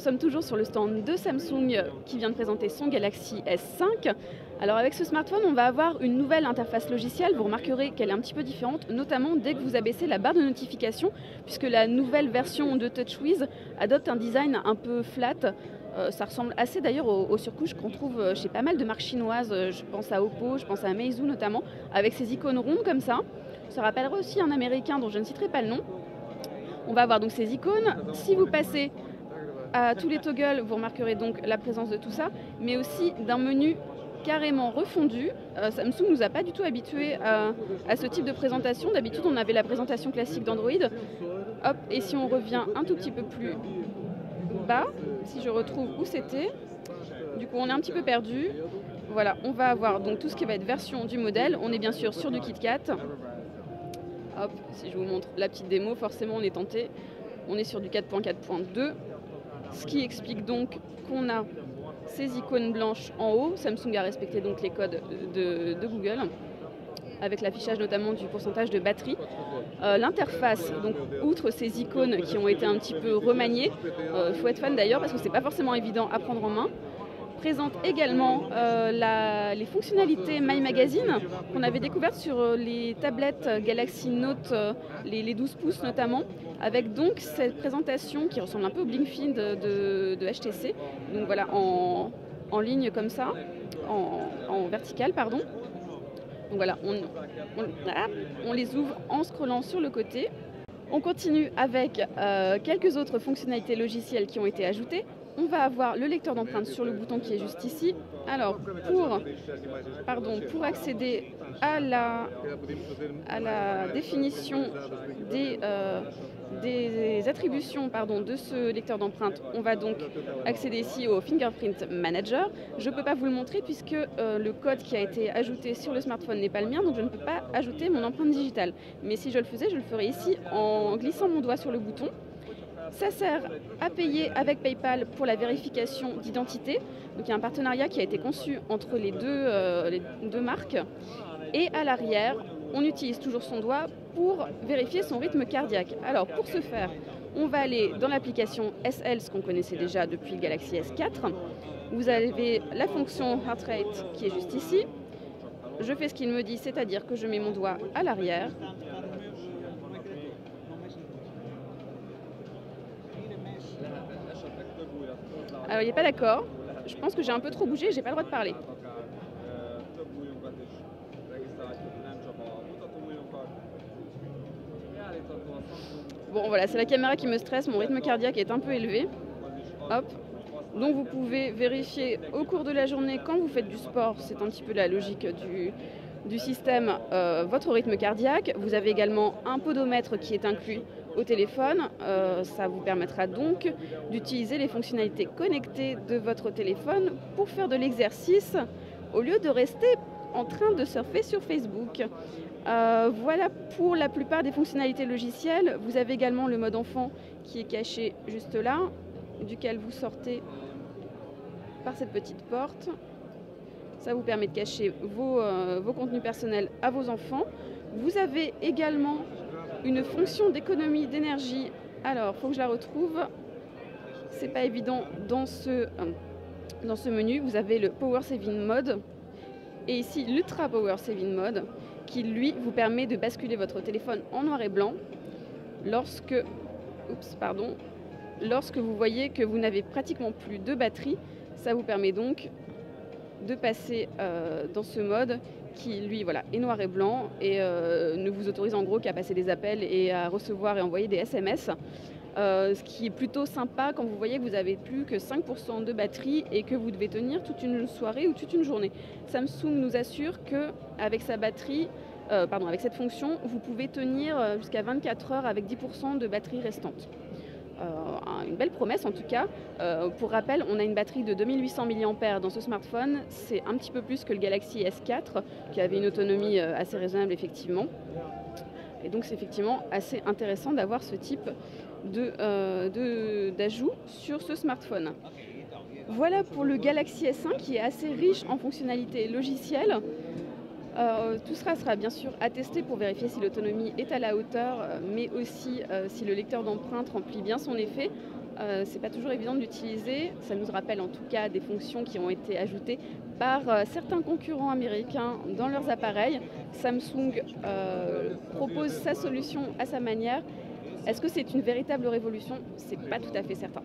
sommes toujours sur le stand de Samsung qui vient de présenter son Galaxy S5. Alors avec ce smartphone, on va avoir une nouvelle interface logicielle. Vous remarquerez qu'elle est un petit peu différente, notamment dès que vous abaissez la barre de notification, puisque la nouvelle version de TouchWiz adopte un design un peu flat. Ça ressemble assez d'ailleurs aux surcouches qu'on trouve chez pas mal de marques chinoises. Je pense à Oppo, je pense à Meizu notamment, avec ces icônes rondes comme ça. Ça rappellerait aussi un américain dont je ne citerai pas le nom. On va avoir donc ces icônes. Si vous passez à tous les toggles, vous remarquerez donc la présence de tout ça, mais aussi d'un menu carrément refondu. Samsung nous a pas du tout habitués à ce type de présentation. D'habitude, on avait la présentation classique d'Android. Hop, et si on revient un tout petit peu plus bas, si je retrouve où c'était, du coup on est un petit peu perdu. Voilà, on va avoir donc tout ce qui va être version du modèle. On est bien sûr sur du KitKat. Hop, si je vous montre la petite démo, forcément on est tenté. On est sur du 4.4.2, ce qui explique donc qu'on a ces icônes blanches en haut. Samsung a respecté donc les codes de Google, avec l'affichage notamment du pourcentage de batterie. L'interface, donc outre ces icônes qui ont été un petit peu remaniées, il faut être fan d'ailleurs parce que c'est pas forcément évident à prendre en main, présente également les fonctionnalités My Magazine qu'on avait découvertes sur les tablettes Galaxy Note, les 12 pouces notamment, avec donc cette présentation qui ressemble un peu au Blinkfeed de HTC, donc voilà, en ligne comme ça, en verticale pardon. Donc voilà, on les ouvre en scrollant sur le côté. On continue avec quelques autres fonctionnalités logicielles qui ont été ajoutées. On va avoir le lecteur d'empreintes sur le bouton qui est juste ici. Alors, pour accéder à la définition des attributions de ce lecteur d'empreintes, on va donc accéder ici au Fingerprint Manager. Je ne peux pas vous le montrer puisque le code qui a été ajouté sur le smartphone n'est pas le mien, donc je ne peux pas ajouter mon empreinte digitale. Mais si je le faisais, je le ferais ici en glissant mon doigt sur le bouton. Ça sert à payer avec PayPal pour la vérification d'identité. Donc il y a un partenariat qui a été conçu entre les deux marques. Et à l'arrière, on utilise toujours son doigt pour vérifier son rythme cardiaque. Alors pour ce faire, on va aller dans l'application SL, ce qu'on connaissait déjà depuis le Galaxy S4. Vous avez la fonction Heart Rate qui est juste ici. Je fais ce qu'il me dit, c'est-à-dire que je mets mon doigt à l'arrière. Alors il n'est pas d'accord. Je pense que j'ai un peu trop bougé, j'ai pas le droit de parler. Bon voilà, c'est la caméra qui me stresse, mon rythme cardiaque est un peu élevé. Hop. Donc vous pouvez vérifier au cours de la journée quand vous faites du sport, c'est un petit peu la logique du système, votre rythme cardiaque. Vous avez également un podomètre qui est inclus au téléphone. Ça vous permettra donc d'utiliser les fonctionnalités connectées de votre téléphone pour faire de l'exercice au lieu de rester en train de surfer sur Facebook. Voilà pour la plupart des fonctionnalités logicielles. Vous avez également le mode enfant qui est caché juste là, duquel vous sortez par cette petite porte. Ça vous permet de cacher vos contenus personnels à vos enfants. Vous avez également une fonction d'économie d'énergie. Alors, il faut que je la retrouve. C'est pas évident dans ce menu. Vous avez le Power Saving Mode et ici l'Ultra Power Saving Mode qui, lui, vous permet de basculer votre téléphone en noir et blanc lorsque vous voyez que vous n'avez pratiquement plus de batterie. Ça vous permet donc de passer dans ce mode qui, lui, voilà, est noir et blanc et ne vous autorise en gros qu'à passer des appels et à recevoir et envoyer des SMS. Ce qui est plutôt sympa quand vous voyez que vous n'avez plus que 5% de batterie et que vous devez tenir toute une soirée ou toute une journée. Samsung nous assure qu'avec sa batterie, avec cette fonction, vous pouvez tenir jusqu'à 24 heures avec 10% de batterie restante. Une belle promesse en tout cas. Pour rappel, on a une batterie de 2800 mAh dans ce smartphone. C'est un petit peu plus que le Galaxy S4 qui avait une autonomie assez raisonnable effectivement. Et donc c'est effectivement assez intéressant d'avoir ce type d'ajout sur ce smartphone. Voilà pour le Galaxy S5 qui est assez riche en fonctionnalités logicielles. Tout cela sera bien sûr à tester pour vérifier si l'autonomie est à la hauteur, mais aussi si le lecteur d'empreintes remplit bien son effet. c'est pas toujours évident de l'utiliser. Ça nous rappelle en tout cas des fonctions qui ont été ajoutées par certains concurrents américains dans leurs appareils. Samsung propose sa solution à sa manière. Est-ce que c'est une véritable révolution? C'est pas tout à fait certain.